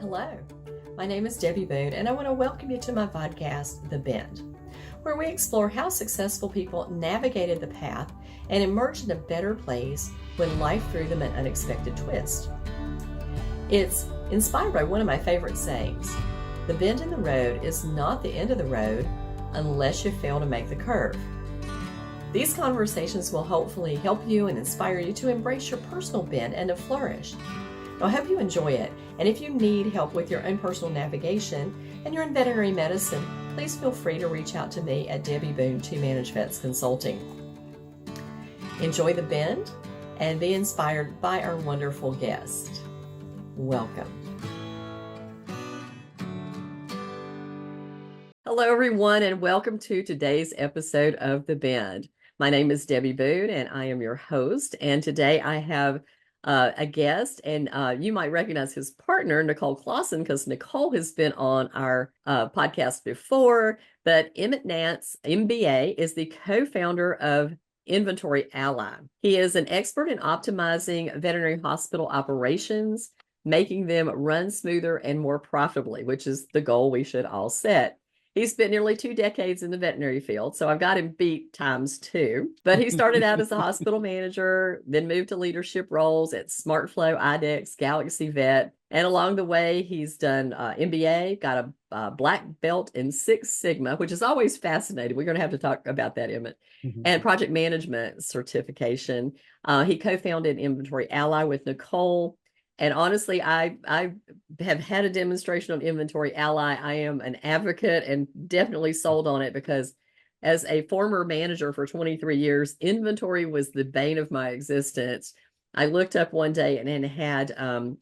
Hello, my name is Debbie Boone, and I want to welcome you to my podcast, The Bend, where we explore how successful people navigated the path and emerged in a better place when life threw them an unexpected twist. It's inspired by one of my favorite sayings: the bend in the road is not the end of the road unless you fail to make the curve. These conversations will hopefully help you and inspire you to embrace your personal bend and to flourish. I hope you enjoy it, and if you need help with your own personal navigation and you're in veterinary medicine, please feel free to reach out to me at Debbie Boone to Manage Vets Consulting. Enjoy the bend and be inspired by our wonderful guest. Welcome. Hello, everyone, and welcome to today's episode of The Bend. My name is Debbie Boone, and I am your host, and today I have a guest, and you might recognize his partner, Nicole Clausen, because Nicole has been on our podcast before. But Emmitt Nantz, MBA, is the co-founder of Inventory Ally. He is an expert in optimizing veterinary hospital operations, making them run smoother and more profitably, which is the goal we should all set. He spent nearly 2 decades in the veterinary field, so I've got him beat ×2. But he started out as a hospital manager, then moved to leadership roles at SmartFlow, IDEX, Galaxy Vet. And along the way, he's done MBA, got a black belt in Six Sigma, which is always fascinating. We're going to have to talk about that, Emmett. And project management certification. He co-founded Inventory Ally with Nicole. And honestly, I have had a demonstration on Inventory Ally. I am an advocate and definitely sold on it because as a former manager for 23 years, inventory was the bane of my existence. I looked up one day and it had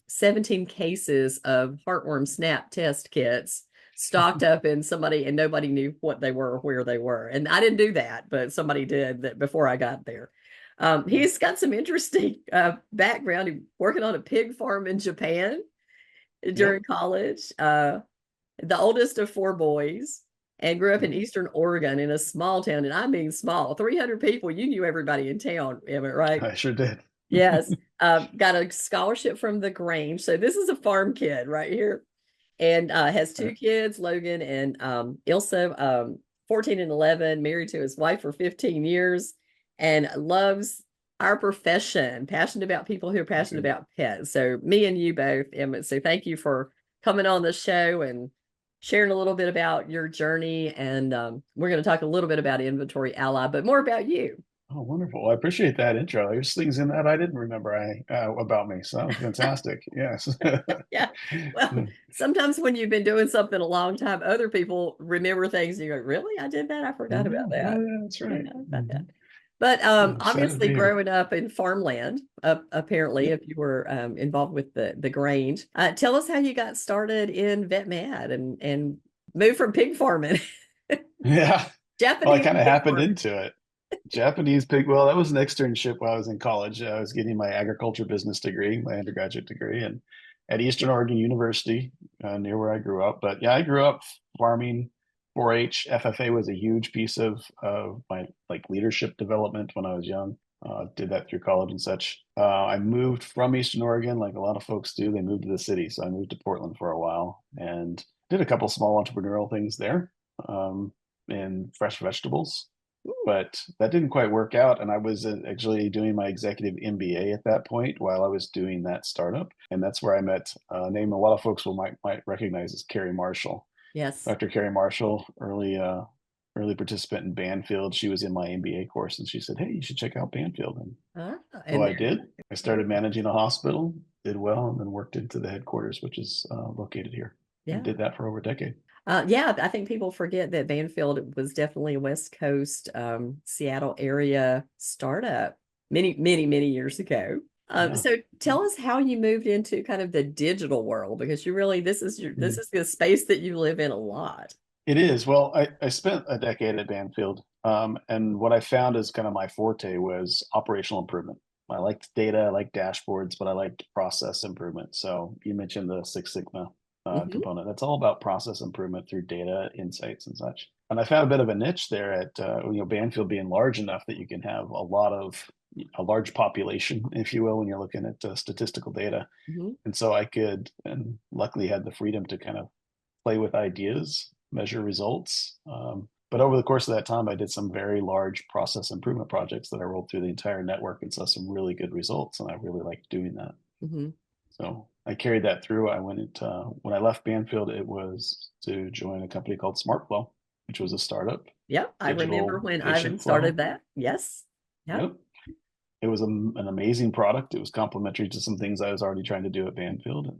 17 cases of heartworm snap test kits stocked up in somebody, and nobody knew what they were or where they were. And I didn't do that, but somebody did that before I got there. He's got some interesting background. He working on a pig farm in Japan during college, the oldest of 4 boys, and grew up in Eastern Oregon in a small town. And I mean small, 300 people. You knew everybody in town, Emmett, right? I sure did. Yes. Got a scholarship from the Grange. So this is a farm kid right here, and has 2 kids, Logan and Ilsa, 14 and 11, married to his wife for 15 years. And loves our profession, passionate about people who are passionate about pets. So me and you both, Emmett. So thank you for coming on the show and sharing a little bit about your journey. And we're going to talk a little bit about Inventory Ally, but more about you. Oh, wonderful. I appreciate that intro. There's things in that I didn't remember about me. So that was fantastic. Yes. Yeah. Well, sometimes when you've been doing something a long time, other people remember things and you go, really? I did that? I forgot about that. Yeah, that's right. About that. But obviously growing up in farmland, apparently, if you were involved with the Grange, tell us how you got started in vet med and moved from pig farming. Yeah. Japanese. Well, I kind of happened into it. Japanese pig. Well, that was an externship while I was in college. I was getting my agriculture business degree, my undergraduate degree, and at Eastern Oregon University, near where I grew up. But yeah, I grew up farming. 4-H, FFA was a huge piece of my leadership development when I was young. Did that through college and such. I moved from Eastern Oregon, like a lot of folks do. They moved to the city, so I moved to Portland for a while and did a couple small entrepreneurial things there in fresh vegetables. But that didn't quite work out, and I was actually doing my executive MBA at that point while I was doing that startup, and that's where I met a name a lot of folks might recognize as Carrie Marshall. Yes. Dr. Carrie Marshall, early participant in Banfield. She was in my MBA course, and she said, "Hey, you should check out Banfield." And so I did. I started managing a hospital, did well, and then worked into the headquarters, which is located here. Yeah. And did that for over a decade. Yeah, I think people forget that Banfield was definitely a West Coast, Seattle area startup many, many, many years ago. So tell us how you moved into kind of the digital world, because you really, this is the space that you live in a lot. It is. Well, I spent a decade at Banfield, and what I found is kind of my forte was operational improvement. I liked data, I liked dashboards, but I liked process improvement. So you mentioned the Six Sigma component. That's all about process improvement through data, insights, and such. And I found a bit of a niche there at Banfield being large enough that you can have a lot of a large population, if you will, when you're looking at statistical data. Hmm. And so I could, and luckily had the freedom to kind of play with ideas, measure results. But over the course of that time, I did some very large process improvement projects that I rolled through the entire network and saw some really good results. And I really liked doing that. Hmm. So I carried that through. I went into, when I left Banfield, it was to join a company called SmartFlow, which was a startup, Yep, I remember digital when Ivan patient started flow. that. Yes. Yep. Yep. It was an amazing product. It was complementary to some things I was already trying to do at Banfield and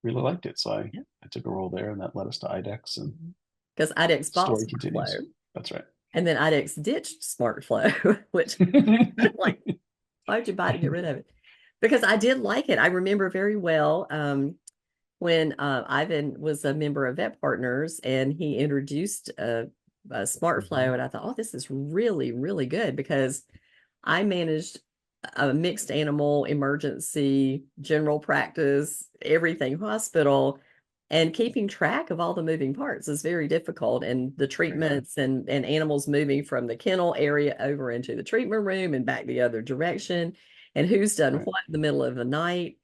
really liked it. So I took a role there, and that led us to IDEX, and Because IDEX the bought story continues. SmartFlow, That's right. and then IDEX ditched SmartFlow, which like, why would you buy to get rid of it? Because I did like it. I remember very well when Ivan was a member of Vet Partners and he introduced a SmartFlow, Mhm. and I thought, oh, this is really, really good because I managed a mixed animal emergency general practice, everything hospital, and keeping track of all the moving parts is very difficult. And the Very hard. treatments and animals moving from the kennel area over into the treatment room and back the other direction, and who's done Right. what in the middle of the night.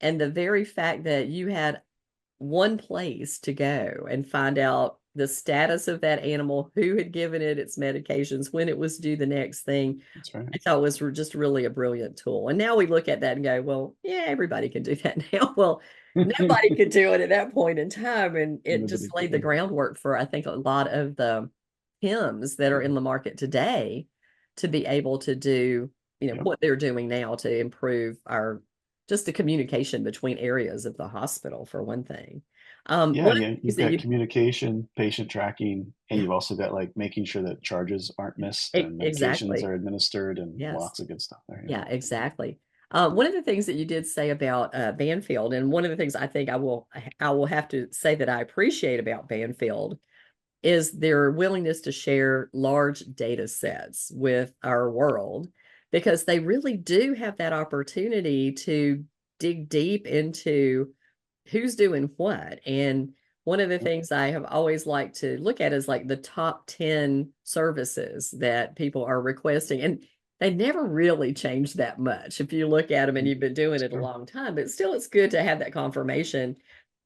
And the very fact that you had one place to go and find out the status of that animal, who had given it its medications, when it was due the next thing, That's right. I thought was just really a brilliant tool. And now we look at that and go, well, yeah, everybody can do that now. Well, nobody could do it at that point in time. And it Nobody just laid the could. groundwork for, I think, a lot of the hymns that are in the market today to be able to do, Yep. what they're doing now to improve our just the communication between areas of the hospital, for one thing. Yeah, One of yeah. the things You've that got you, communication, patient tracking, and yeah, you've also got like making sure that charges aren't missed and medications exactly. are administered and Yes. lots of good stuff there. Yeah, exactly. One of the things that you did say about Banfield, and one of the things I think I will have to say that I appreciate about Banfield is their willingness to share large data sets with our world, because they really do have that opportunity to dig deep into who's doing what. And one of the Yep. things I have always liked to look at is like the top 10 services that people are requesting. And they never really changed that much if you look at them and you've been doing it a Sure. long time, but still it's good to have that confirmation.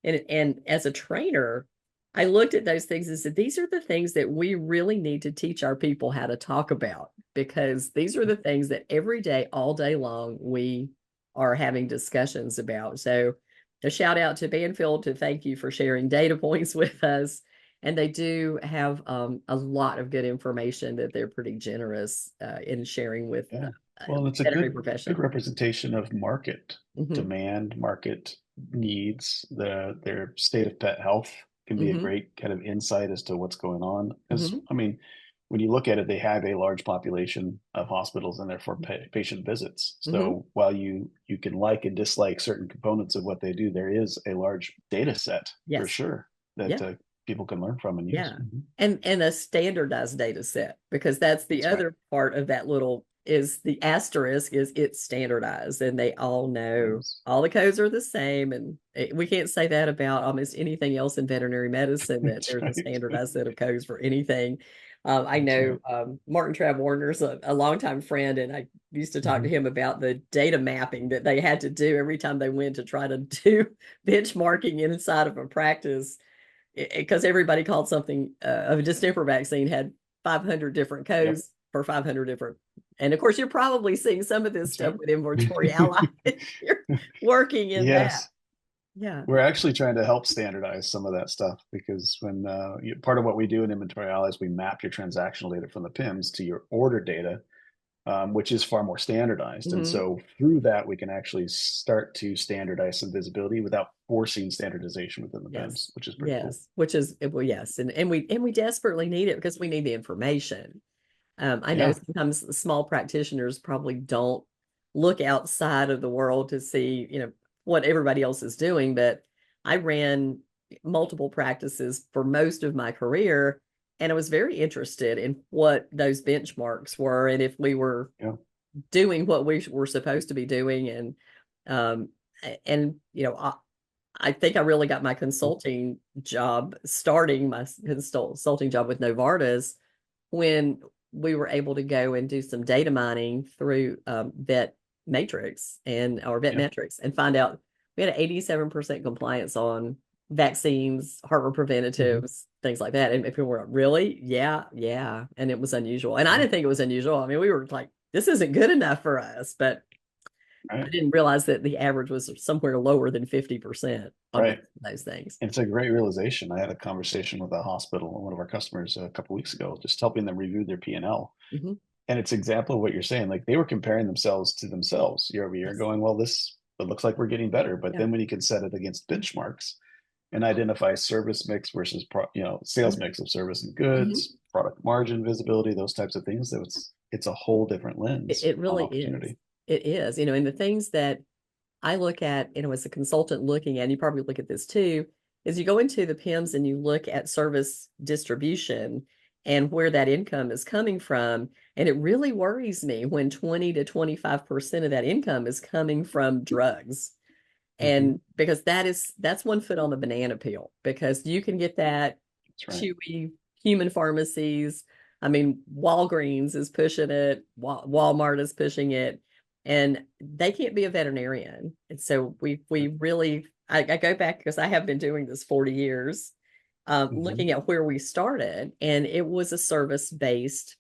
And as a trainer, I looked at those things and said, these are the things that we really need to teach our people how to talk about, because these are the things that every day, all day long, we are having discussions about. So a shout out to Banfield to thank you for sharing data points with us. And they do have a lot of good information that they're pretty generous in sharing with Yeah. Well, it's a veterinary good profession. representation of market Hmm. demand, market needs. Their state of pet health can be a Hmm. great kind of insight as to what's going on. Because Hmm. I mean, when you look at it, they have a large population of hospitals and therefore patient visits. Hmm. So while you can like and dislike certain components of what they do, there is a large data set for Yes. sure that Yeah. people can learn from and use. Yeah. And a standardized data set, because that's the That's right. other part of that little is the asterisk is it's standardized and they all know Yes. all the codes are the same. And we can't say that about almost anything else in veterinary medicine, that That's there's a right. standardized set of codes for anything. I That's know right. Martin Trav Warner's a longtime friend, and I used to talk to Mhm. him about the data mapping that they had to do every time they went to try to do benchmarking inside of a practice, because everybody called something of a distemper vaccine had 500 different Yep. codes for 500 different. And of course, you're probably seeing some of this That's stuff right. with inventory ally. You're working in that. Yes. Yeah. We're actually trying to help standardize some of that stuff because when part of what we do in inventory is we map your transactional data from the PIMS to your order data, which is far more standardized. And Hmm. so through that, we can actually start to standardize some visibility without forcing standardization within the PIMS, Yes. which is pretty cool. Yes. Which is, well, yes. And we desperately need it because we need the information. I know Yeah. sometimes small practitioners probably don't look outside of the world to see, what everybody else is doing, but I ran multiple practices for most of my career, and I was very interested in what those benchmarks were and if we were Yeah. doing what we were supposed to be doing. Um, and I think I really got my consulting job, starting my consulting job with Novartis, when we were able to go and do some data mining through Vet Matrix or Vet Yeah. Metrics and find out we had an 87% compliance on vaccines, heart Mhm. preventatives, things like that. And people were like, really? Yeah, yeah. And it was unusual. And I Yeah. didn't think it was unusual. I mean, we were like, this isn't good enough for us, but I Right. didn't realize that the average was somewhere lower than 50% on Right. those things. And it's a great realization. I had a conversation with a hospital, one of our customers, a couple of weeks ago, just helping them review their P&L. Hmm. And it's example of what you're saying. Like they were comparing themselves to themselves year over year, Yes. going, well, this it looks like we're getting better. But Yeah. then when you can set it against benchmarks and identify service mix versus sales Hmm. mix of service and Hmm. goods, product margin visibility, those types of things, that it's a whole different It, lens it on really is. opportunity. It is, and the things that I look at, as a consultant looking at, and you probably look at this too, is you go into the PIMS and you look at service distribution and where that income is coming from. And it really worries me when 20 to 25% of that income is coming from drugs. Mm-hmm. And because that's one foot on the banana peel, because you can get that That's right. chewy human pharmacies. I mean, Walgreens is pushing it, Walmart is pushing it, and they can't be a veterinarian. And so we really, I go back because I have been doing this 40 years, Mm-hmm. looking at where we started, and it was a service-based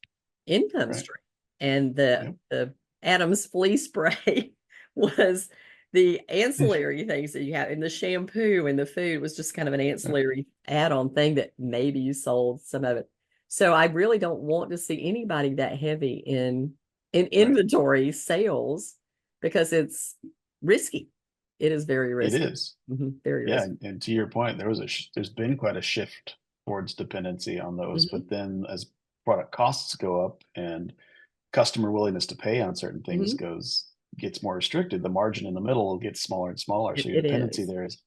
income Right. stream. And the Yep. the Adams flea spray was the ancillary things that you have, and the shampoo and the food was just kind of an ancillary add-on thing that maybe you sold some of it. So I really don't want to see anybody that heavy in Right. inventory sales because it's risky. It is very It risky. is. Very Yeah, risky. and to your point, there's been quite a shift towards dependency on those, Hmm. but then as product costs go up and customer willingness to pay on certain things Hmm. gets more restricted, the margin in the middle gets smaller and smaller. It, So your it dependency is. there is,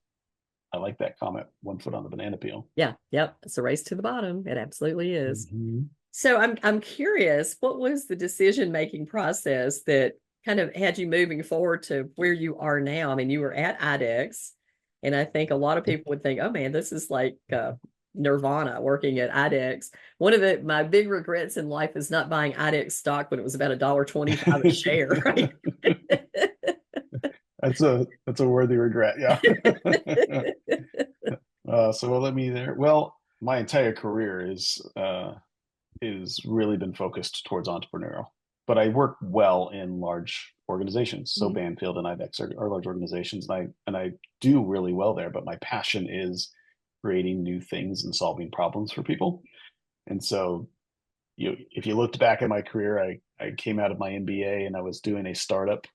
I like that comment, one foot on the banana peel. Yeah. Yep. It's a race to the bottom. It absolutely is. Mm-hmm. So I'm curious, what was the decision making process that kind of had you moving forward to where you are now? I mean, you were at IDEX, and I think a lot of Yep. people would think, "Oh man, this is like Nirvana working at IDEX." One of my big regrets in life is not buying IDEX stock when it was about $1.25 a share, right? That's a worthy regret. Yeah. So what led me there? Well, my entire career is really been focused towards entrepreneurial, but I work well in large organizations. So Mhm. Banfield and IDEX are large organizations, and I do really well there. But my passion is creating new things and solving problems for people. And so, if you looked back at my career, I came out of my MBA and I was doing a startup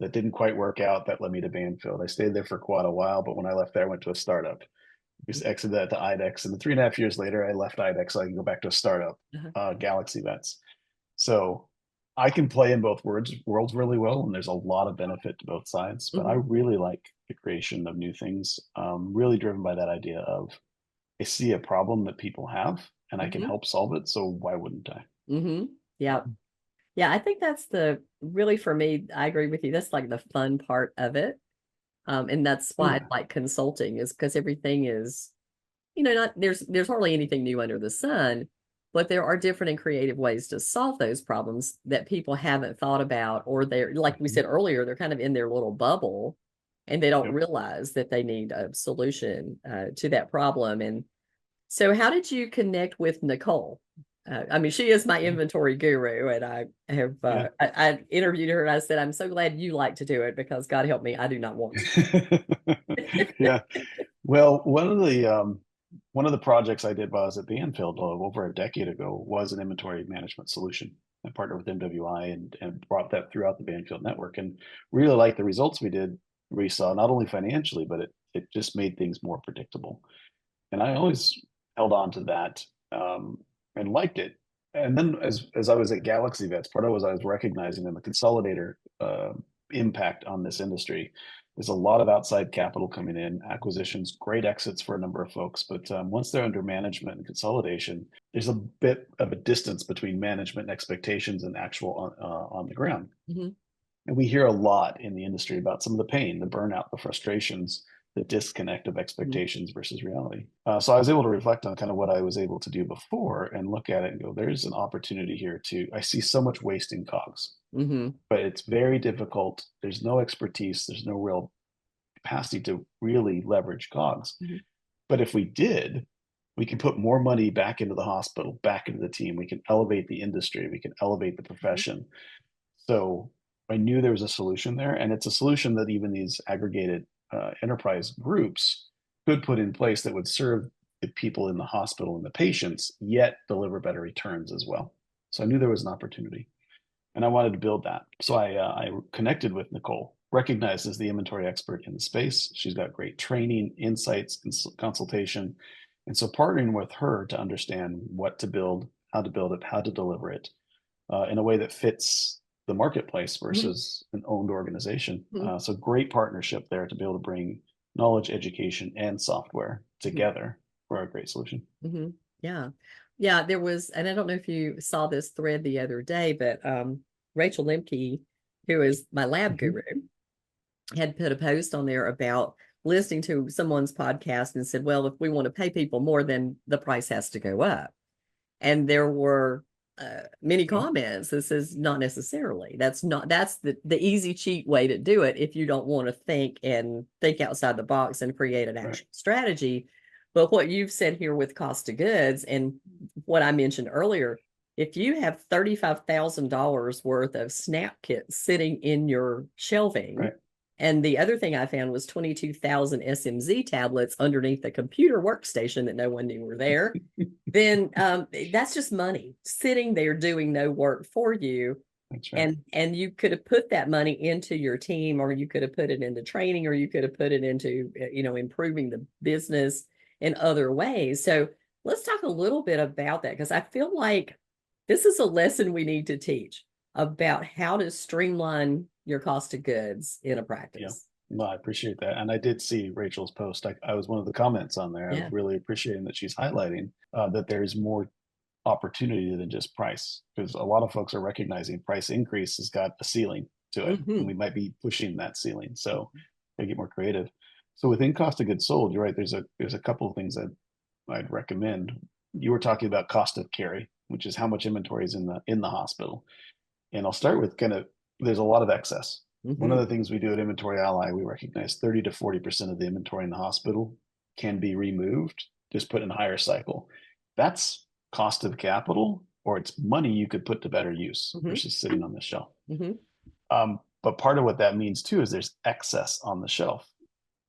that didn't quite work out. That led me to Banfield. I stayed there for quite a while, but when I left there, I went to a startup. Just exited that to IDEX, and then 3.5 years later, I left IDEX so I can go back to a startup, Uh-huh. Galaxy Vets. So I can play in both worlds really well, and there's a lot of benefit to both sides. But I Mhm. really like the creation of new things, really driven by that idea of I see a problem that people have, and I can Mhm. help solve it. So why wouldn't I? Mhm. Yeah. Yeah, I think that's the really for me, I agree with you. That's like the fun part of it. And that's Oh why I yeah, like consulting is because everything is, not there's hardly anything new under the sun, but there are different and creative ways to solve those problems that people haven't thought about, or they're like we mm-hmm. said earlier, they're kind of in their little bubble and they don't Yep. realize that they need a solution to that problem. And so, how did you connect with Nicole? I mean, she is my Yeah. inventory guru, and I have Yeah. I interviewed her and I said, "I'm so glad you like to do it because God help me, I do not want Yeah. Well, one of the projects I did while I was at Banfield over a decade ago was an inventory management solution. I partnered with MWI and brought that throughout the Banfield network, and really liked the results we saw not only financially, but it just made things more predictable. And I always held on to that, and liked it. And then as I was at Galaxy Vets, part of what I was recognizing in the consolidator impact on this industry. There's a lot of outside capital coming in, acquisitions, great exits for a number of folks. But once they're under management and consolidation, there's a bit of a distance between management expectations and actual on the ground. to." And we hear a lot in the industry about some of the pain, the burnout, the frustrations the disconnect of Mhm. expectations versus reality. So I was able to reflect on kind of what I was able to do before and look at it and go, there's an opportunity here to, I see so much waste in cogs, Mhm. but it's very difficult. There's no expertise. There's no real capacity to really leverage cogs. Mhm. But if we did, we can put more money back into the hospital, back into the team. We can elevate the industry. We can elevate the Mhm. profession. So I knew there was a solution there, and it's a solution that even these aggregated enterprise groups could put in place that would serve the people in the hospital and the patients, yet deliver better returns as well. So I knew there was an opportunity, and I wanted to build that. So I connected with Nicole, recognized as the inventory expert in the space. She's got great training, insights, consultation, and so partnering with her to understand what to build, how to deliver it, in a way that fits the marketplace Mhm. versus an owned organization. Mhm. So great partnership there to be able to bring knowledge, education, and software Mhm. together for a great solution. Mhm. Yeah. Yeah, there was, and I don't know if you saw this thread the other day, but Rachel Lemke, who is my lab Mm-hmm. guru, had put a post on there about listening to someone's podcast and said, well, if we want to pay people more, then the price has to go up. And there were many Yeah, comments that says not necessarily. That's the easy cheat way to do it if you don't want to think outside the box and create an right. actual strategy. But what you've said here with cost of goods and what I mentioned earlier, if you have $35,000 worth of snap kits sitting in your shelving, Right. and the other thing I found was 22,000 SMZ tablets underneath the computer workstation that no one knew were there, then that's just money sitting there doing no work for you. That's right. And you could have put that money into your team, or you could have put it into training, or you could have put it into improving the business in other ways. So let's talk a little bit about that, because I feel like this is a lesson we need to teach about how to streamline your cost of goods in a Yeah. practice. No, I appreciate that. And I did see Rachel's post. I was one of the comments on there. I was Yeah. really appreciating that she's highlighting that there's more opportunity than just price, because a lot of folks are recognizing price increase has got a ceiling to it, and Hmm. we might be pushing that ceiling. So they get more creative. So within cost of goods sold, you're right. There's a couple of things that I'd recommend. You were talking about cost of carry, which is how much inventory is in the hospital. And I'll start with kind of there's a lot of excess. One of Hmm. the things we do at Inventory Ally, we recognize 30 to 40% of the inventory in the hospital can be removed, just put in a higher cycle. That's cost of capital, or it's money you could put to better use Hmm. versus sitting on the shelf. Hmm. But part of what that means too is there's excess on the shelf.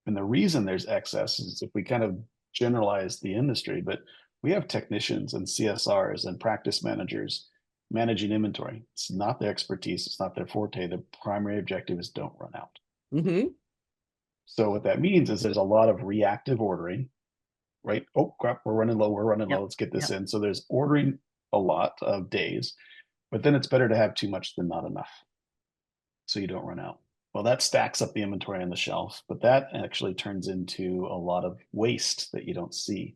And the reason there's excess is if we kind of generalize the industry, but we have technicians and CSRs and practice managers managing inventory. It's not their expertise, it's not their forte. The primary objective is don't run out. Hmm. So what that means is there's a lot of reactive ordering, right? Oh crap, we're running low, Yep. let's get this Yep. in. So there's ordering a lot of days, but then it's better to have too much than not enough so you don't run out. Well, that stacks up the inventory on the shelf, but that actually turns into a lot of waste that you don't see.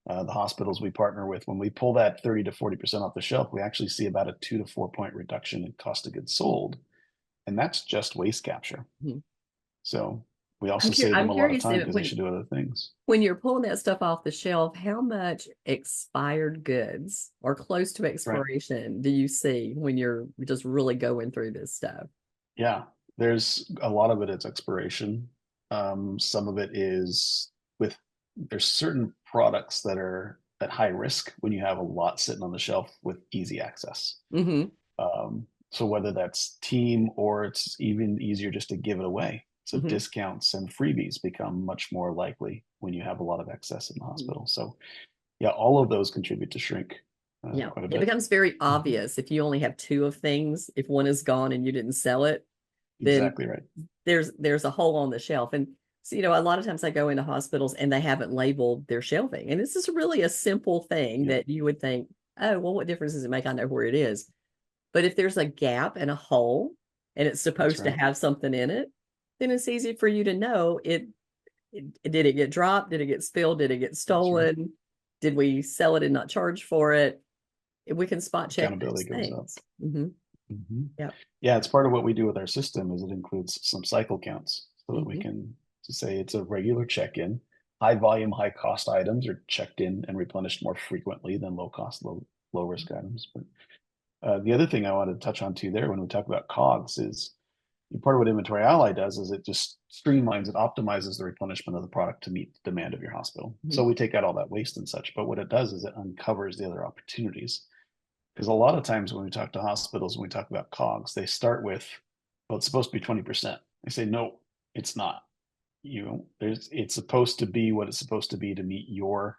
The hospitals we partner with, when we pull that 30 to 40% off the shelf, we actually see about a 2 to 4 point reduction in cost of goods sold. And that's just waste capture. Mhm. So we also save them I'm a lot of curious time if because they should do other things. when you're pulling that stuff off the shelf, how much expired goods or close to Right. expiration do you see when you're just really going through this stuff? Yeah. There's a lot of it is expiration. Some of it is with there's certain products that are at high risk when you have a lot sitting on the shelf with easy access. Hmm. So whether that's team or it's even easier just to give it away. So Hmm. discounts and freebies become much more likely when you have a lot of excess in the hospital. So yeah, all of those contribute to shrink Yeah, quite a it bit. becomes very Mhm. obvious if you only have two of things. If one is gone and you didn't sell it, then Exactly right. there's a hole on the shelf. And so, a lot of times I go into hospitals and they haven't labeled their shelving. And this is really a simple thing Yep, that you would think, oh, well, what difference does it make? I know where it is. But if there's a gap and a hole and it's that's supposed to right. have something in it, then it's easy for you to know did it get dropped? Did it get spilled? Did it get That's right. stolen? Did we sell it and not charge for it? We can spot check Accountability those goes up. things. Hmm. Hmm. Yeah. Yeah, it's part of what we do with our system is it includes some cycle counts so that we Hmm. can to say it's a regular check-in. High volume, high cost items are checked in and replenished more frequently than low cost, low risk items. But the other thing I wanted to touch on too there when we talk about cogs is part of what Inventory Ally does is it just streamlines, it optimizes the replenishment of the product to meet the demand of your hospital. Mhm. So we take out all that waste and such. But what it does is it uncovers the other opportunities. Because a lot of times when we talk to hospitals, when we talk about cogs, they start with, well, it's supposed to be 20%. They say, no, it's not. It's supposed to be what it's supposed to be to meet your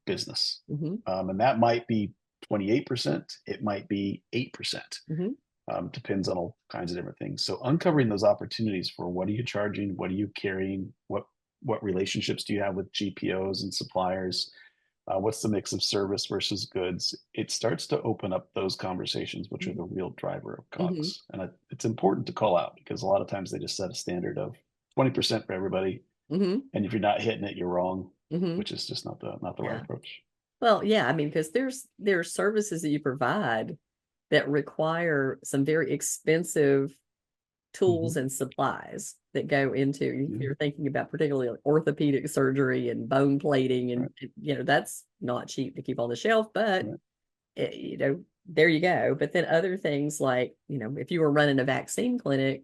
business. Mhm. And that might be 28%, it might be 8%. Mhm. Depends on all kinds of different things. So uncovering those opportunities for what are you charging, what are you carrying, what relationships do you have with GPOs and suppliers, what's the mix of service versus goods? It starts to open up those conversations, which are the real driver of Mhm. COGS. And it's important to call out because a lot of times they just set a standard of 20% for everybody, Mhm. and if you're not hitting it, you're wrong, Mhm. which is just not the right Yeah. approach. Well, yeah, I mean, because there are services that you provide that require some very expensive tools Mm-hmm. and supplies that go into, if Yeah, you're thinking about particularly like orthopedic surgery and bone plating, and right, that's not cheap to keep on the shelf, but right. there you go. But then other things like, if you were running a vaccine clinic,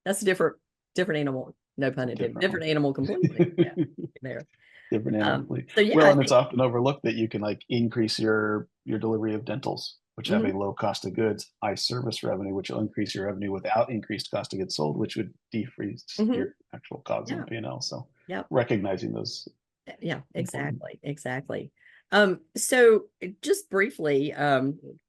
that's a different animal, no It's pun a intended, different different one. animal completely. Yeah, there. Different animal fleet. So yeah, Well, I and it's think. often overlooked that you can like increase your delivery of dentals, which have a Mhm. low cost of goods, high service revenue, which will increase your revenue without increased cost of goods sold, which would decrease Mhm. your actual COGS on the Yeah. P&L. So Yeah. recognizing those Yeah, important. exactly. Exactly. So just briefly,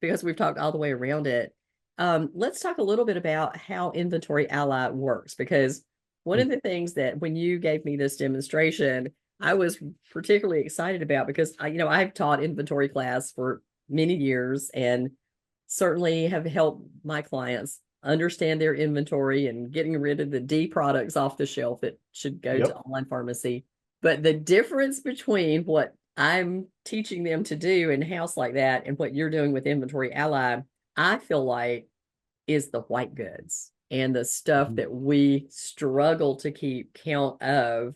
because we've talked all the way around it, let's talk a little bit about how Inventory Ally works, because one of the things that when you gave me this demonstration, I was particularly excited about, because I've taught inventory class for many years and certainly have helped my clients understand their inventory and getting rid of the D products off the shelf that should go to Yep. online pharmacy. But the difference between what I'm teaching them to do in house like that and what you're doing with Inventory Ally, I feel like is the white goods and the stuff Mhm. that we struggle to keep count of.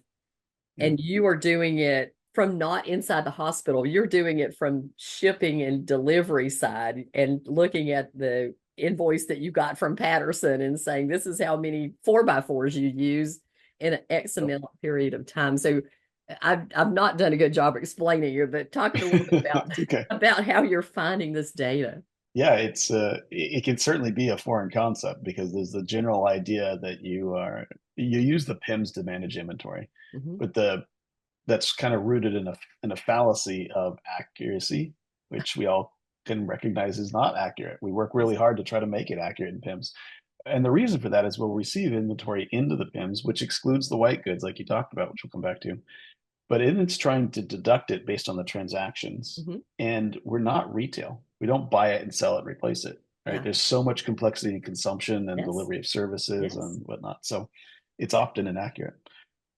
Yep. And you are doing it from not inside the hospital. You're doing it from shipping and delivery side and looking at the invoice that you got from Patterson and saying, this is how many 4x4s you use in an X Yep. amount period of time. So I've not done a good job explaining it, but talking a little bit about It's okay. about how you're finding this data. Yeah, it can certainly be a foreign concept because there's the general idea that you use the PIMS to manage inventory, Mhm. but that's kind of rooted in a fallacy of accuracy, which we all can recognize is not accurate. We work really hard to try to make it accurate in PIMS. And the reason for that is we'll receive inventory into the PIMS, which excludes the white goods, like you talked about, which we'll come back to. But it's trying to deduct it based on the transactions. Mhm. And we're not retail. We don't buy it and sell it, replace it. Right. Yeah. There's so much complexity in consumption and Yes. delivery of services Yes. and whatnot. So it's often inaccurate.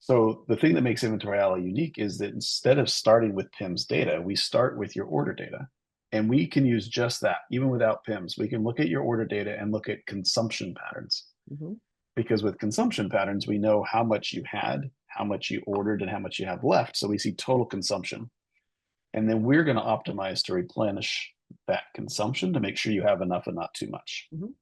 So the thing that makes Inventory Ally unique is that instead of starting with PIMS data, we start with your order data. And we can use just that, even without PIMS. We can look at your order data and look at consumption patterns. Mhm. Because with consumption patterns, we know how much you had, how much you ordered, and how much you have left. So we see total consumption. And then we're going to optimize to replenish that consumption to make sure you have enough and not too much. Mhm.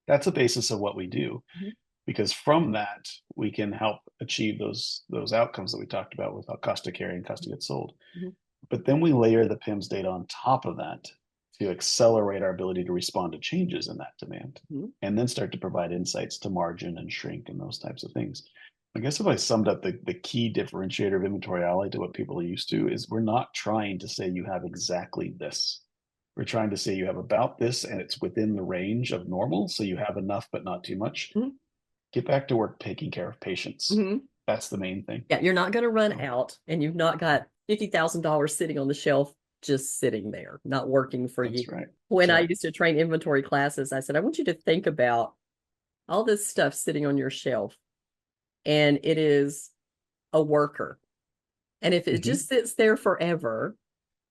That's the basis of what we do Mhm. because from that we can help achieve those outcomes that we talked about with cost of carry and cost of goods sold. Mhm. But then we layer the PIMS data on top of that to accelerate our ability to respond to changes in that demand, Mhm. and then start to provide insights to margin and shrink and those types of things. I guess if I summed up the key differentiator of Inventory Ally to what people are used to is we're not trying to say you have exactly this. We're trying to say you have about this and it's within the range of normal. So you have enough, but not too much. Mhm. Get back to work taking care of patients. Mhm. That's the main thing. Yeah, you're not going to run So out and you've not got $50,000 sitting on the shelf just sitting there, not working for you. that's right. When That's I right. used to train inventory classes, I said, I want you to think about all this stuff sitting on your shelf, and it is a worker. And if it Mm-hmm. just sits there forever,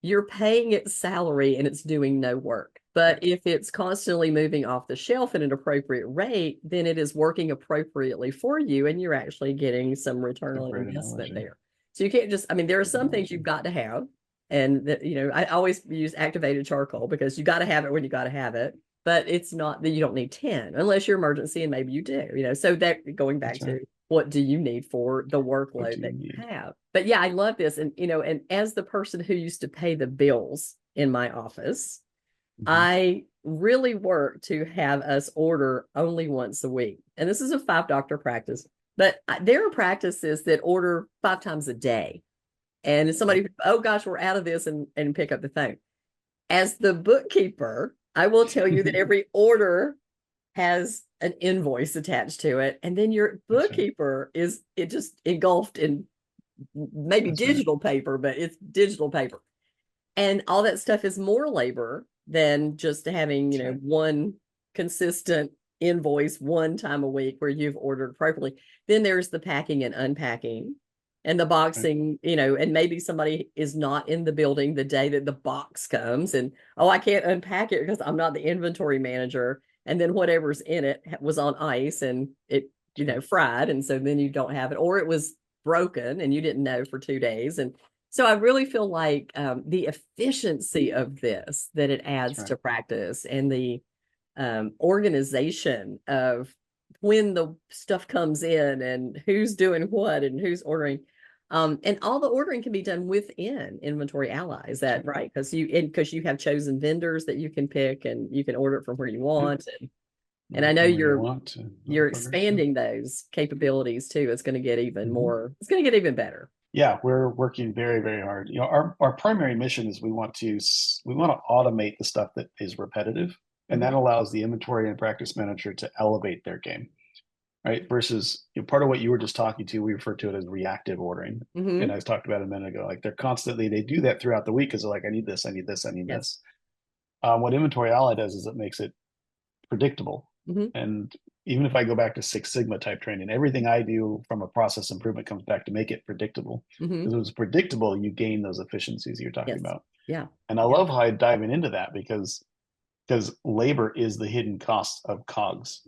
you're paying its salary and it's doing no work. But Right. if it's constantly moving off the shelf at an appropriate rate, then it is working appropriately for you and you're actually getting some return on Great investment analogy. there. So you can't just, I mean, there are Great some things you've analogy. got to have. And that, I always use activated charcoal because you got to have it when you got to have it. But it's not that you don't need 10 unless you're emergency and maybe you do. So that going back That's right. to what do you need for the What workload do you that you need? have? But yeah, I love this. And as the person who used to pay the bills in my office, Hmm. I really work to have us order only once a week. And this is a 5 doctor practice, but there are practices that order 5 times a day. And Yep. somebody, oh gosh, we're out of this and pick up the phone. As the bookkeeper, I will tell you that every order has an invoice attached to it. And then your That's right. bookkeeper is it just engulfed in maybe That's right. digital paper, but it's digital paper. And all that stuff is more labor than just having, That's right. one consistent invoice one time a week where you've ordered appropriately. Then there's the packing and unpacking and the Right. boxing, and maybe somebody is not in the building the day that the box comes and, oh, I can't unpack it because I'm not the inventory manager. And then whatever's in it was on ice and it, That's right. fried. And so then you don't have it, or it was broken and you didn't know for 2 days. And so I really feel like the efficiency of this that it That's adds right. to practice and the organization of when the stuff comes in and who's doing what and who's ordering. And all the ordering can be done within Inventory Ally. Is That's that right. right? Because you have chosen vendors that you can pick and you can order it from where you Yep. want. And Order I know from where you you're want to you're orders. Yep. expanding those capabilities too. It's going to get even Hmm. more. It's going to get even better. Yeah, we're working very, very hard. Our primary mission is we want to automate the stuff that is repetitive, and that Hmm. allows the inventory and practice manager to elevate their game, right? Versus part of what you were just talking to, we refer to it as reactive ordering, and Hmm. I talked about it a minute ago. Like they do that throughout the week because they're like, I need this, I need this, I need Yes. this. What Inventory Ally does is it makes it predictable. Hmm. And even if I go back to Six Sigma type training, everything I do from a process improvement comes back to make it predictable. Hmm. Because if it's predictable, you gain those efficiencies you're talking Yes. about. Yeah. And I Yeah. love how I diving into that because labor is the hidden cost of cogs.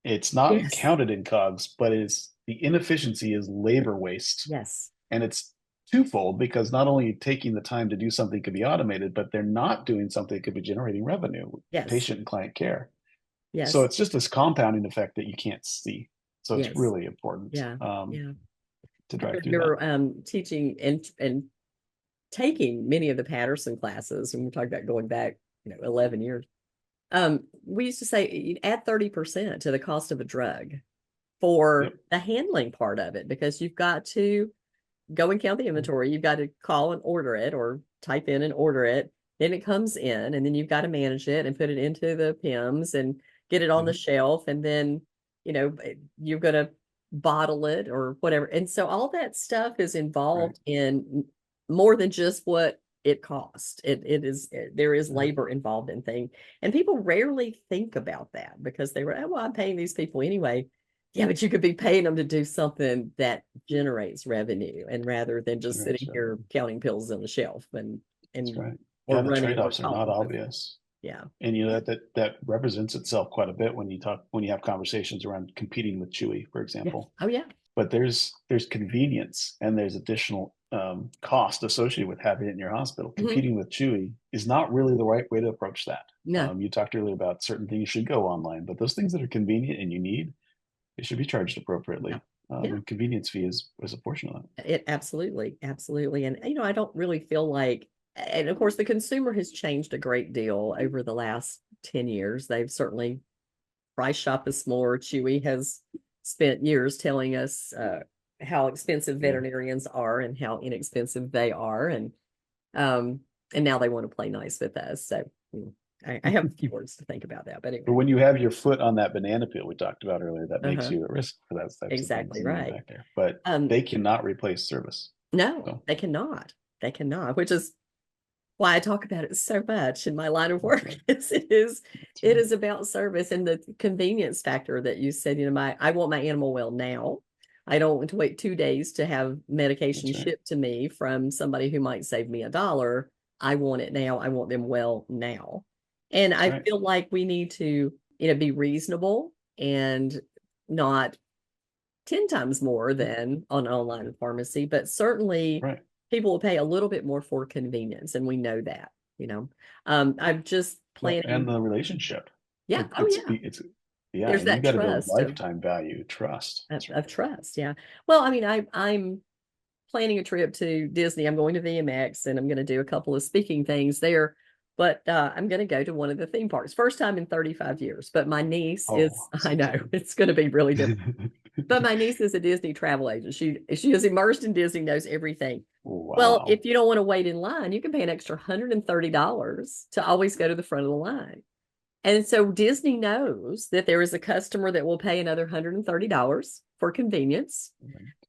It's not Yes. counted in cogs, but it's the inefficiency is labor waste. Yes. And it's twofold because not only taking the time to do something could be automated, but they're not doing something that could be generating revenue, Yes. patient and client care. So Yes. it's just this compounding effect that you can't see. So it's Yes. really important Yeah. Yeah. to I drive through that. remember teaching and taking many of the Patterson classes, and we're talking about going back, 11 years. We used to say add 30% to the cost of a drug for Yep. the handling part of it because you've got to go and count the inventory. You've got to call and order it or type in and order it. Then it comes in, and then you've got to manage it and put it into the PIMS and get it on the Mhm. shelf. And then, you're going to bottle it or whatever. And so all that stuff is Right. involved in more than just what it costs. There is Right. labor involved in things. And people rarely think about that because they were, oh, well, I'm paying these people anyway. Yeah, but you could be paying them to do something that generates revenue and rather than just Generates sitting here revenue. counting pills on the shelf and That's and right. or Yeah, the running or trade-offs are not talking with. obvious. Yeah. And that represents itself quite a bit when you have conversations around competing with Chewy, for Yeah. example. Oh yeah. But there's convenience and there's additional cost associated with having it in your hospital. Hmm. Competing with Chewy is not really the right way to approach that. No. You talked earlier about certain things should go online, but those things that are convenient and you need, they should be charged Yeah. appropriately. Yeah. And convenience fee is a portion of that. It absolutely, absolutely. And I don't really feel like, and of course the consumer has changed a great deal over the last 10 years. They've certainly price shop us more. Chewy has spent years telling us how expensive Yeah, veterinarians are and how inexpensive they are, um, and now they want to play nice with us. So I have a few words to think about that, but but anyway, when you have your foot on that banana peel we talked about earlier, that makes uh-huh, you at risk for those types of things exactly and the right. impact there. But Um, they cannot replace service. no, So they cannot. They cannot, which is why I talk about it so much in my line of that's work. right. That's It right. is about service and the convenience factor that you said, I want my animal well now. I don't want to wait 2 days to have medication That's right. shipped to me from somebody who might save me $1. I want it now. I want them well now. And That's I right. feel like we need to, be reasonable and not 10 times more than on online pharmacy, but certainly Right. people will pay a little bit more for convenience, and we know that, you know. I'm just Well, and planning. the relationship. Yeah. Oh, yeah. It's yeah, There's and you've that got to build trust of lifetime value, trust. That's of right. trust. Yeah. Well, I mean, I'm planning a trip to Disney. I'm going to VMX and I'm going to do a couple of speaking things there. But I'm going to go to one of the theme parks. First time in 35 years. But my niece is, Oh, I so know excited. it's going to be really different. But my niece is a Disney travel agent. She is immersed in Disney, knows everything. Well, Wow. if you don't want to wait in line, you can pay an extra $130 to always go to the front of the line. And so Disney knows that there is a customer that will pay another $130 for convenience.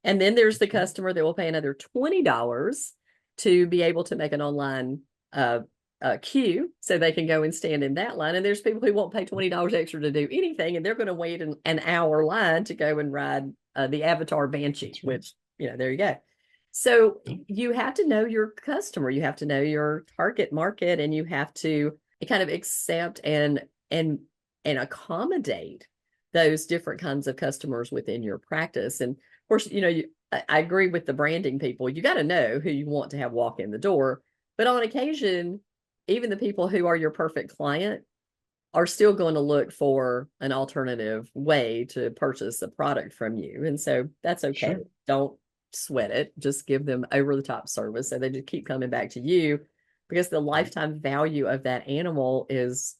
And then there's the That's right. customer that will pay another $20 to be able to make an online uh, queue so they can go and stand in that line. And there's people who won't pay $20 extra to do anything, and they're going to wait an hour line to go and ride the Avatar Banshee, That's right. which, there you go. So Yep. you have to know your customer, you have to know your target market, and you have to kind of accept and and accommodate those different kinds of customers within your practice. And of course, I agree with the branding people. You got to know who you want to have walk in the door. But on occasion, even the people who are your perfect client are still going to look for an alternative way to purchase a product from you. And so that's okay. Sure. Don't sweat it. Just give them over the top service so they just keep coming back to you, because the Right. lifetime value of that animal is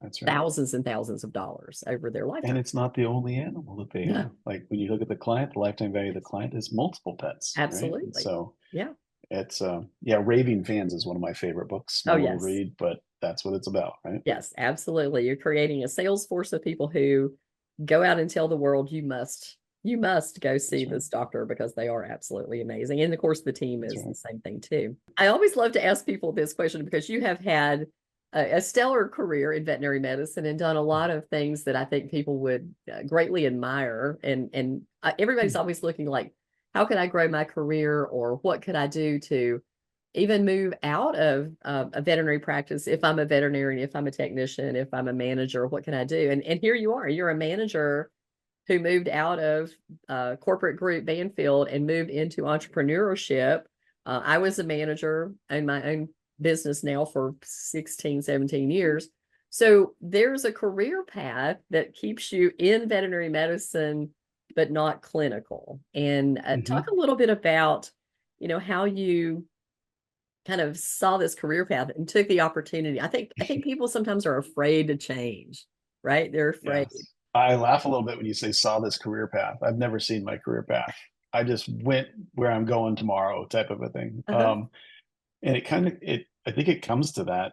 That's right. thousands and thousands of dollars over their And lifetime. it's not the only animal that they have. No, Like when you look at the client, the lifetime value of the client is multiple pets, right? And absolutely. so Yeah. it's yeah, Raving Fans is one of my favorite books. Oh, Small little yes. read, but that's what it's about, right? Yes, absolutely. You're creating a sales force of people who go out and tell the world you must go see That's right. this doctor because they are absolutely amazing. And of course, the team That's is the right. same thing too. I always love to ask people this question because you have had a stellar career in veterinary medicine and done a lot of things that I think people would greatly admire. And everybody's always looking like, how can I grow my career, or what could I do to even move out of a veterinary practice? If I'm a veterinarian, if I'm a technician, if I'm a manager, what can I do? And here you are, you're a manager who moved out of corporate group Banfield and moved into entrepreneurship. I was a manager in my own business now for 16, 17 years. So there's a career path that keeps you in veterinary medicine, but not clinical. And talk Hmm. a little bit about, how you kind of saw this career path and took the opportunity. I think people sometimes are afraid to change, right? They're afraid. Yes. I laugh a little bit when you say saw this career path. I've never seen my career path. I just went where I'm going tomorrow type of a thing. Uh-huh. And I think it comes to that.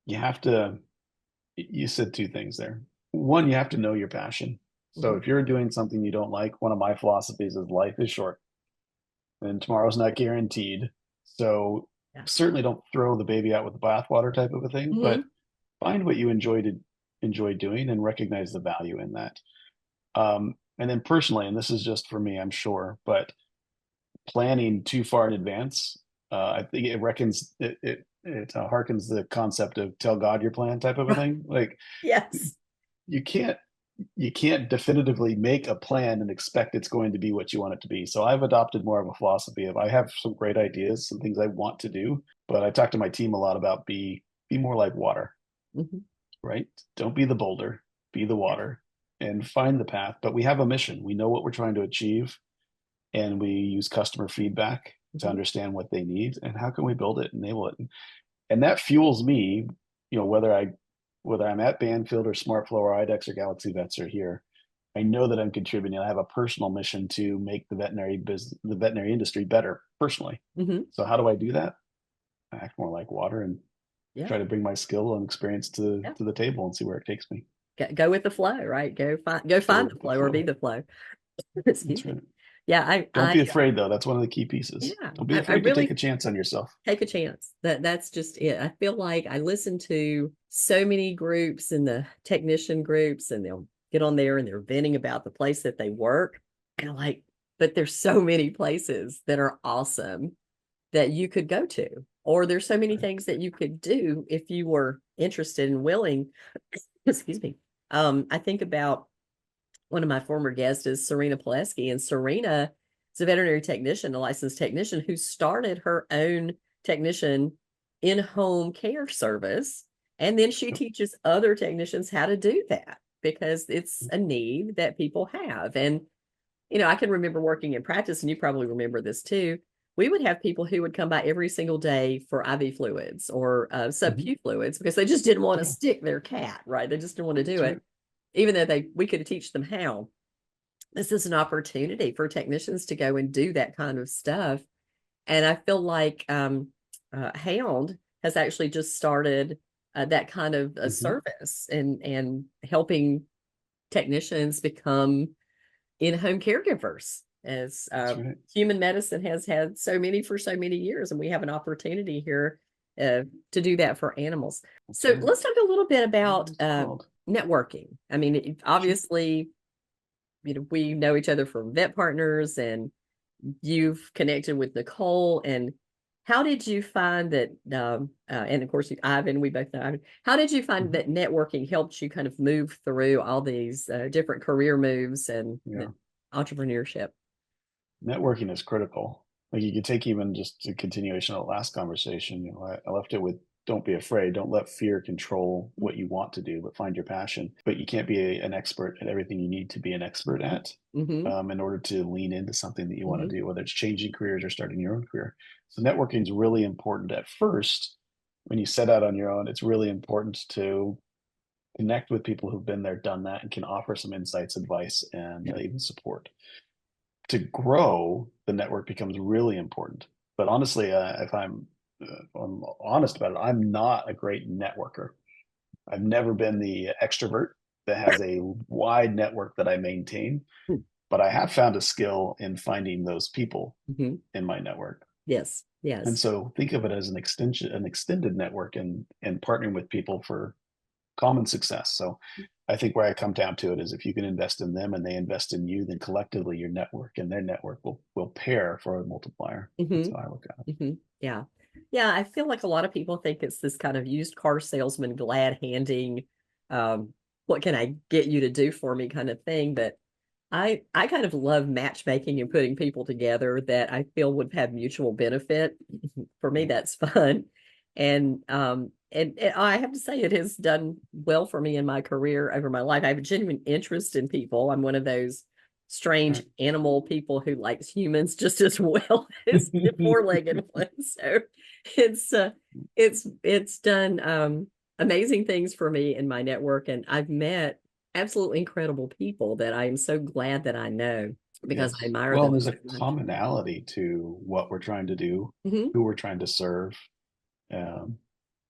You have to, you said two things there. One, you have to know your passion. So Mhm. if you're doing something you don't like, one of my philosophies is life is short and tomorrow's not guaranteed. So Yeah. certainly don't throw the baby out with the bathwater type of a thing, but Mhm. find what you enjoy doing and recognize the value in that. And then personally, and this is just for me, I'm sure, but planning too far in advance, I think it reckons it harkens the concept of tell God your plan type of a Right. thing. Like Yes. you can't you can't definitively make a plan and expect it's going to be what you want it to be. So I've adopted more of a philosophy of I have some great ideas, some things I want to do, but I talk to my team a lot about be more like water, Mhm. right? Don't be the boulder, be the Yeah. water and find the path. But we have a mission. We know what we're trying to achieve and we use customer feedback to Mhm. understand what they need and how can we build it, enable it. And that fuels me, whether I'm at Banfield or SmartFlow or IDEX or Galaxy Vets or here, I know that I'm contributing. I have a personal mission to make the veterinary industry better personally. Mhm. So how do I do that? I act more like water and Yeah. try to bring my skill and experience to Yeah. the table and see where it takes me. Go with the flow, right? Go find Go the with the flow or be flow. the flow. That's Excuse me. right. Yeah, I Don't I be afraid though. That's one of the key pieces. yeah, Don't be I afraid to take a really chance on yourself. take a chance. That's just it. I feel like I listen to so many groups and the technician groups, and they'll get on there and they're venting about the place that they work. And I'm like, but there's so many places that are awesome that you could go to, or there's so many Right. things that you could do if you were interested and willing, excuse me. I think about one of my former guests is Serena Pileski, and Serena is a veterinary technician, a licensed technician who started her own technician in-home care service. And then she teaches other technicians how to do that because it's a need that people have. And, I can remember working in practice, and you probably remember this too. We would have people who would come by every single day for IV fluids or Mhm. sub-Q fluids because they just didn't want to Yeah, stick their cat, right? They just didn't want to do that's right. it, even though we could teach them how. This is an opportunity for technicians to go and do that kind of stuff. And I feel like Hound has actually just started that kind of a Mhm. service and helping technicians become in-home caregivers as That's right. human medicine has had so many for so many years, and we have an opportunity here to do that for animals. That's So right. let's talk a little bit about It's world. networking. I mean, Sure. obviously, we know each other from vet partners, and you've connected with Nicole. And how did you find that? And of course, Ivan, we both know Ivan. How did you find Mhm. that networking helped you kind of move through all these different career moves and Yeah. entrepreneurship? Networking is critical. Like you could take even just a continuation of the last conversation. I left it with don't be afraid. Don't let fear control what you want to do, but find your passion. But you can't be an expert at everything you need to be an expert at Mm-hmm. in order to lean into something that you want to Mm-hmm. do, whether it's changing careers or starting your own career. So networking is really important at first. When you set out on your own, it's really important to connect with people who've been there, done that, and can offer some insights, advice, and Yeah. even support. To grow, the network becomes really important. But honestly, if I'm honest about it, I'm not a great networker. I've never been the extrovert that has a wide network that I maintain, but I have found a skill in finding those people Mm-hmm. in my network. Yes. And Yes. so think of it as an extended network, and partnering with people for common success. So I think where I come down to it is if you can invest in them and they invest in you, then collectively your network and their network will pair for a multiplier. That's Mm-hmm. how I look at it. Mm-hmm. Yeah. Yeah. I feel like a lot of people think it's this kind of used car salesman, glad handing, um, what can I get you to do for me kind of thing. But I kind of love matchmaking and putting people together that I feel would have mutual benefit. For me, Yeah. that's fun. And I have to say it has done well for me in my career over my life. I have a genuine interest in people. I'm one of those strange Right. animal people who likes humans just as well as the four-legged ones. So it's it's done amazing things for me in my network, and I've met absolutely incredible people that I am so glad that I know because I Yes. admire Well, them there's so a much. commonality to what we're trying to do, Hmm. who we're trying to serve. Um,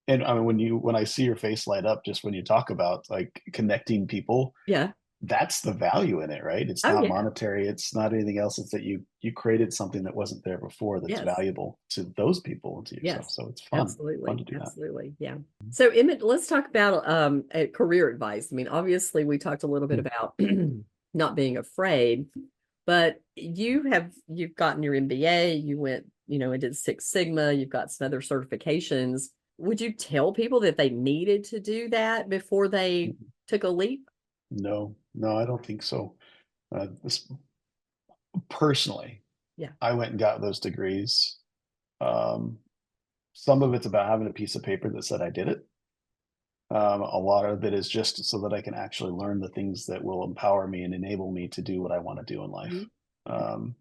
and I mean, when I see your face light up, just when you talk about like connecting people, Yeah. that's the value in it, right? It's Oh not yeah. monetary, it's not anything else. It's that you created something that wasn't there before that's Yes. valuable to those people and to yourself. Yes. So it's fun Absolutely. to do that. Absolutely. Yeah. So Emmett, let's talk about career advice. I mean, obviously we talked a little bit about not being afraid, but you've gotten your MBA, you went, and did Six Sigma, you've got some other certifications. Would you tell people that they needed to do that before they took a leap? No, no, I don't think so. This, personally, Yeah. I went and got those degrees. Um, some of it's about having a piece of paper that said I did it. A lot of it is just so that I can actually learn the things that will empower me and enable me to do what I want to do in life. Mhm. Um,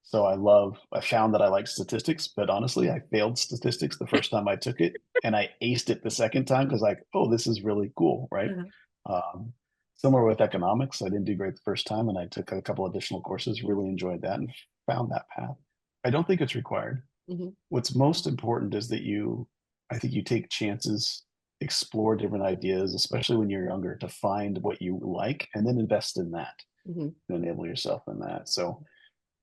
so I found that I like statistics, but honestly, I failed statistics the first time I took it, and I aced it the second time because, like, oh, this is really cool, right? Uh-huh. Um, Similar with economics, I didn't do great the first time, and I took a couple additional courses, really enjoyed that, and found that path. I don't think it's required. Mhm. What's most important is that I think you take chances, explore different ideas, especially when you're younger, to find what you like and then invest in that Mhm. to enable yourself in that. So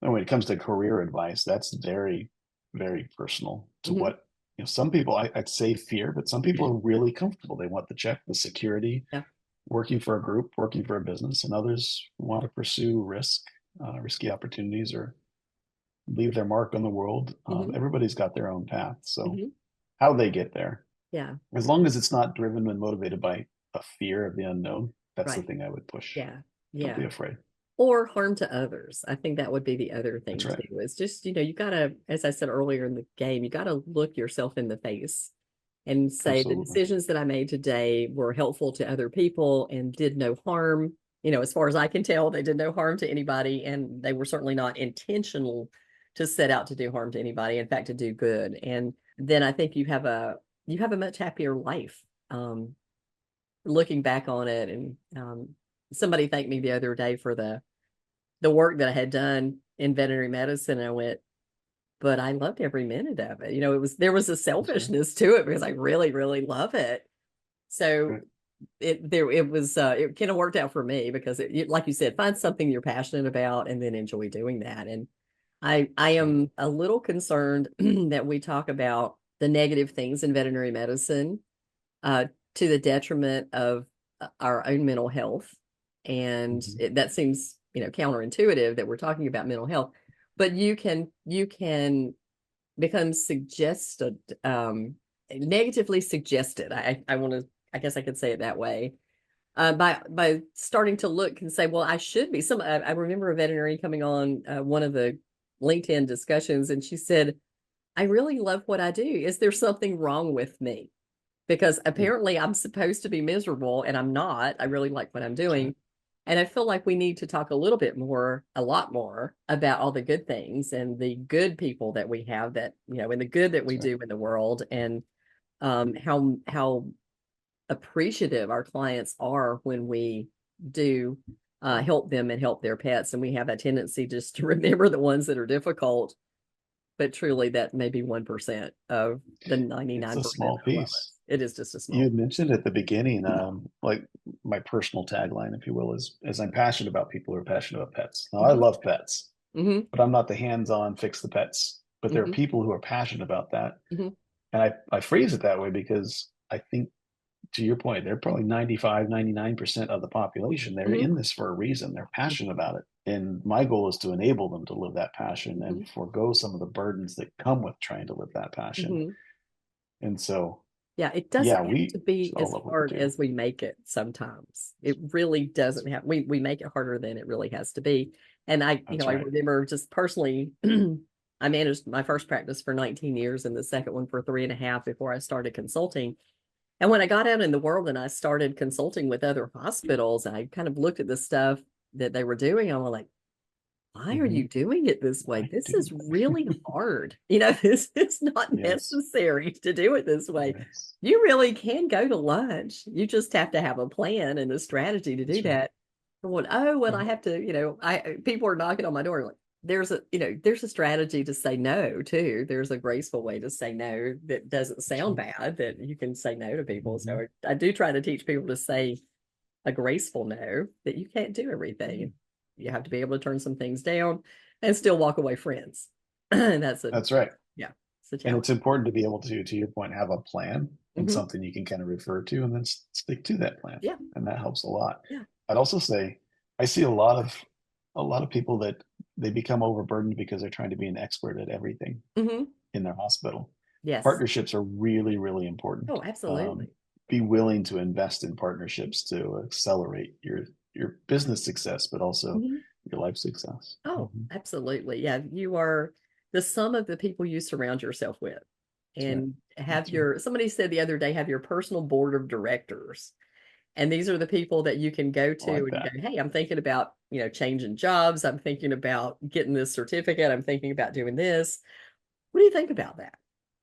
and when it comes to career advice, that's very, very personal to Mhm. what, some people, I'd say fear, but some people are really comfortable. They want the check, the security, Yeah. working for a group, working for a business, and others want to pursue risky opportunities or leave their mark on the world. Mhm. Everybody's got their own path. So Mhm. how they get there Yeah. As long as it's not driven and motivated by a fear of the unknown, that's the Right. thing I would push. Yeah. Don't be Yeah. afraid. Or harm to others. I think that would be the other That's thing right. too, is just, you gotta, as I said earlier in the game, you gotta look yourself in the face and say the Absolutely. decisions that I made today were helpful to other people and did no harm. As far as I can tell, they did no harm to anybody, and they were certainly not intentional to set out to do harm to anybody. In fact, to do good. And then I think you have a much happier life. Looking back on it, and somebody thanked me the other day for the work that I had done in veterinary medicine. And I went, but I loved every minute of it. There was a That's right. selfishness to it because I really, really love it. So Right. it kind of worked out for me because like you said, find something you're passionate about and then enjoy doing that. And I That's right. am a little concerned that we talk about the negative things in veterinary medicine uh, to the detriment of our own mental health. And Mhm. that seems, counterintuitive that we're talking about mental health, but you can become suggested, negatively suggested. I guess I could say it that way. By starting to look and say, well, I should be. I remember a veterinary coming on one of the LinkedIn discussions, and she said, "I really love what I do. Is there something wrong with me?" Because Mm. apparently I'm supposed to be miserable and I'm not. I really like what I'm That's right. doing. And I feel like we need to talk a lot more about all the good things and the good people that we have and the good that we That's right. do in the world, and how appreciative our clients are when we do help them and help their pets. And we have a tendency just to remember the ones that are difficult, but truly that may be 1% of the It's a 99% small that love piece. us. It is just a You small. had mentioned at the beginning, like my personal tagline, if you will, is I'm passionate about people who are passionate about pets. Now, I Hmm. love pets, Hmm. but I'm not the hands-on fix the pets. But there are Hmm. people who are passionate about that. Hmm. And I phrase it that way because I think, to your point, they're probably 95, 99% of the population. They're Hmm. in this for a reason. They're passionate about it. And my goal is to enable them to live that passion and Hmm. forego some of the burdens that come with trying to live that passion. Hmm. And so, Yeah, it yeah, doesn't have we to be should all as love what we hard do. as we make it sometimes. It really doesn't have, we make it harder than it really has to be. And That's I right. remember just personally, I managed my first practice for 19 years and the second one for 3.5 before I started consulting. And when I got out in the world and I started consulting with other hospitals, I kind of looked at the stuff that they were doing. I was like, why are Mm-hmm. you doing it this way? Why This do is that? really hard. This is not Yes, necessary to do it this way. yes, You really can go to lunch. You just have to have a plan and a strategy to do that's right. that. And what, oh, well, Yeah, I have to, people are knocking on my door like, there's a strategy to say no too. There's a graceful way to say no that doesn't that's sound right. bad, that you can say no to people. Mm-hmm. So I do try to teach people to say a graceful no, that you can't do everything. You have to be able to turn some things down and still walk away friends. And That's right. yeah, it's a And challenge. it's important to be able to your point, have a plan and Hmm. something you can kind of refer to and then stick to that plan. Yeah, And that helps a lot. yeah. I'd also say I see a lot of people that they become overburdened because they're trying to be an expert at everything Hmm. in their hospital. Yes. Partnerships are really, really important. Oh, absolutely. Be willing to invest in partnerships to accelerate your business success, but also Hmm. your life success. Oh, Mm-hmm. absolutely. Yeah, you are the sum of the people you surround yourself with. That's right. And That's right. somebody said the other day, have your personal board of directors. And these are the people that you can go I to like and go, that. hey, I'm thinking about, changing jobs. I'm thinking about getting this certificate. I'm thinking about doing this. What do you think about that?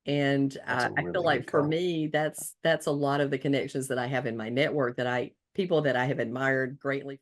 And That's a I feel really like good for call. me, that's a lot of the connections that I have in my network, people that I have admired greatly.